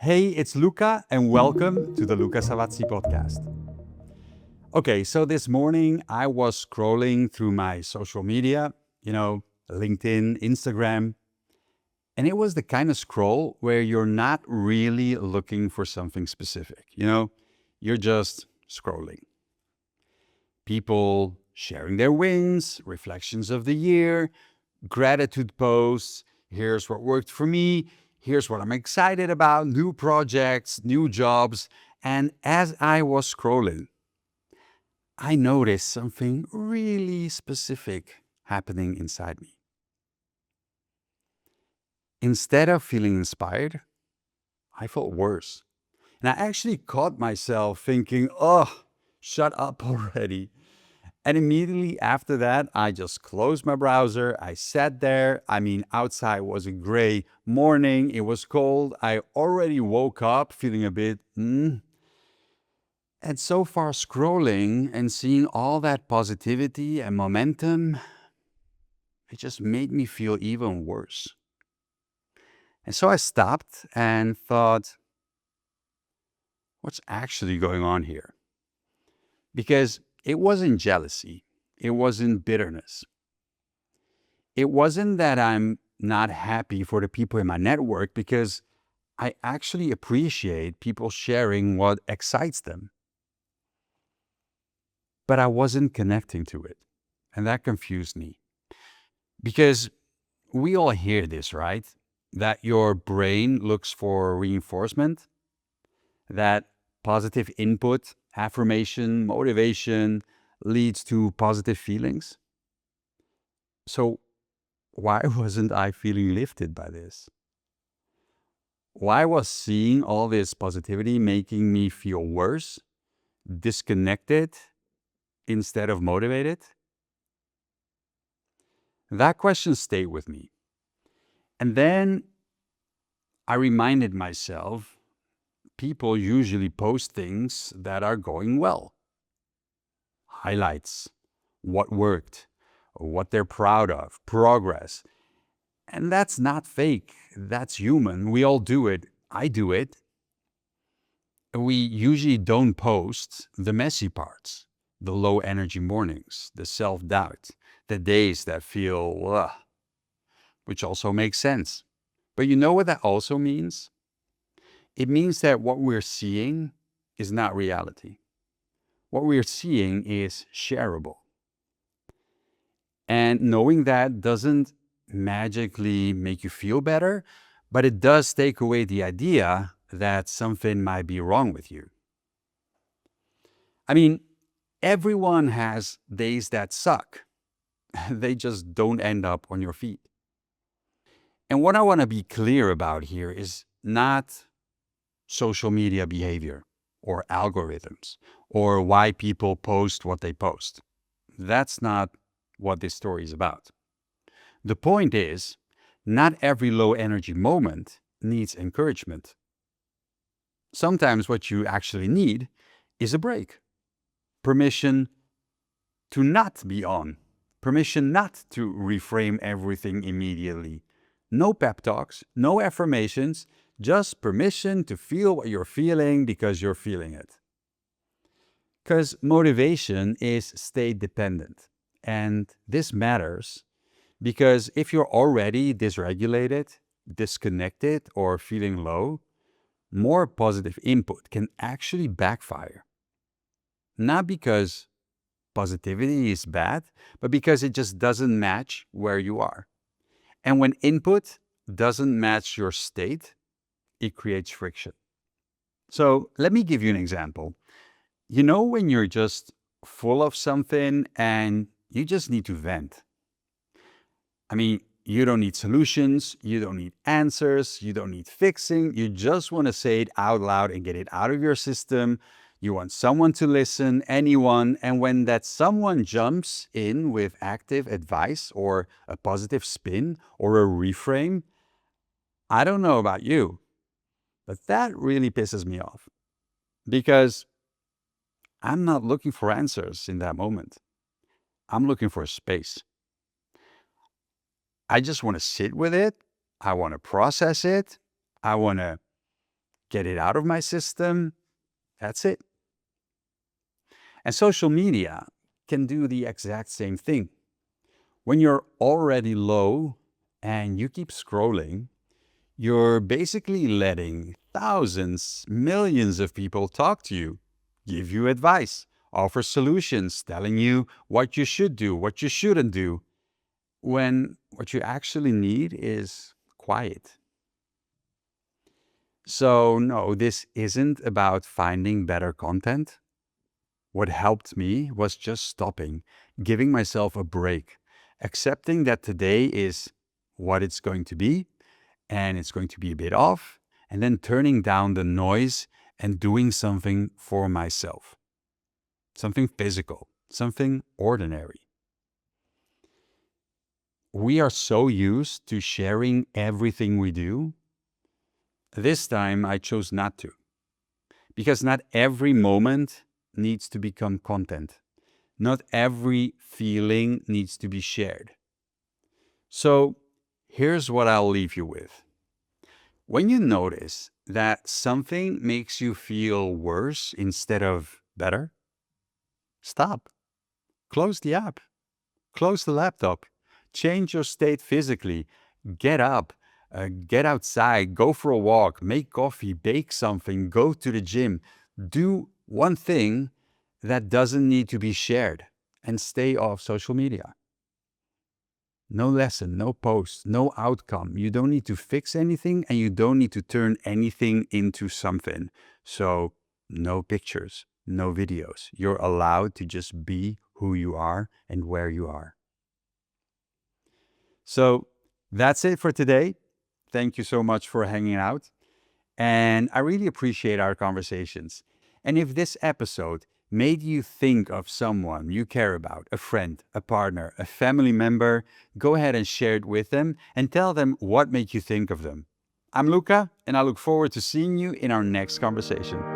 Hey, it's Luca, and welcome to the Luca Savazzi podcast. Okay, so this morning I was scrolling through my social media, LinkedIn, Instagram, and it was the kind of scroll where you're not really looking for something specific. You're just scrolling. People sharing their wins, reflections of the year, gratitude posts. Here's what worked for me. Here's what I'm excited about, new projects, new jobs. And as I was scrolling, I noticed something really specific happening inside me. Instead of feeling inspired, I felt worse. And I actually caught myself thinking, oh, shut up already. And immediately after that, I just closed my browser. I sat there. Outside was a gray morning. It was cold. I already woke up feeling a bit, And so far, scrolling and seeing all that positivity and momentum, it just made me feel even worse. And so I stopped and thought, what's actually going on here? Because it wasn't jealousy. It wasn't bitterness. It wasn't that I'm not happy for the people in my network, because I actually appreciate people sharing what excites them. But I wasn't connecting to it. And that confused me. Because we all hear this, right? That your brain looks for reinforcement, that positive input, affirmation, motivation leads to positive feelings. So why wasn't I feeling lifted by this? Why was seeing all this positivity making me feel worse, disconnected instead of motivated? That question stayed with me. And then I reminded myself, people usually post things that are going well. Highlights, what worked, what they're proud of, progress. And that's not fake. That's human. We all do it. I do it. We usually don't post the messy parts, the low energy mornings, the self-doubt, the days that feel, ugh, which also makes sense. But you know what that also means? It means that what we're seeing is not reality. What we're seeing is shareable. And knowing that doesn't magically make you feel better, but it does take away the idea that something might be wrong with you. Everyone has days that suck. They just don't end up on your feed. And what I want to be clear about here is not social media behavior or algorithms or why people post what they post. That's not what this story is about. The point is, not every low energy moment needs encouragement. Sometimes what you actually need is a break. Permission to not be on. Permission not to reframe everything immediately. No pep talks, no affirmations, just permission to feel what you're feeling because you're feeling it. Because motivation is state dependent. And this matters because if you're already dysregulated, disconnected, or feeling low, more positive input can actually backfire. Not because positivity is bad, but because it just doesn't match where you are. And when input doesn't match your state, it creates friction. So let me give you an example. When you're just full of something and you just need to vent. You don't need solutions, you don't need answers, you don't need fixing. You just want to say it out loud and get it out of your system. You want someone to listen, anyone. And when that someone jumps in with active advice or a positive spin or a reframe, I don't know about you, but that really pisses me off because I'm not looking for answers in that moment. I'm looking for space. I just want to sit with it. I want to process it. I want to get it out of my system. That's it. And social media can do the exact same thing. When you're already low and you keep scrolling, you're basically letting thousands, millions of people talk to you, give you advice, offer solutions, telling you what you should do, what you shouldn't do, when what you actually need is quiet. So, no, this isn't about finding better content. What helped me was just stopping, giving myself a break, accepting that today is what it's going to be, and it's going to be a bit off, and then turning down the noise and doing something for myself, something physical, something ordinary. We are so used to sharing everything we do. This time I chose not to, because not every moment needs to become content. Not every feeling needs to be shared. So here's what I'll leave you with. When you notice that something makes you feel worse instead of better, stop. Close the app. Close the laptop. Change your state physically. Get up. Get outside. Go for a walk. Make coffee. Bake something. Go to the gym. Do one thing that doesn't need to be shared, and stay off social media. No lesson, no post, no outcome. You don't need to fix anything, and you don't need to turn anything into something. So, no pictures, no videos. You're allowed to just be who you are and where you are. So, that's it for today. Thank you so much for hanging out. And I really appreciate our conversations. And if this episode made you think of someone you care about, a friend, a partner, a family member, go ahead and share it with them and tell them what made you think of them. I'm Luca, and I look forward to seeing you in our next conversation.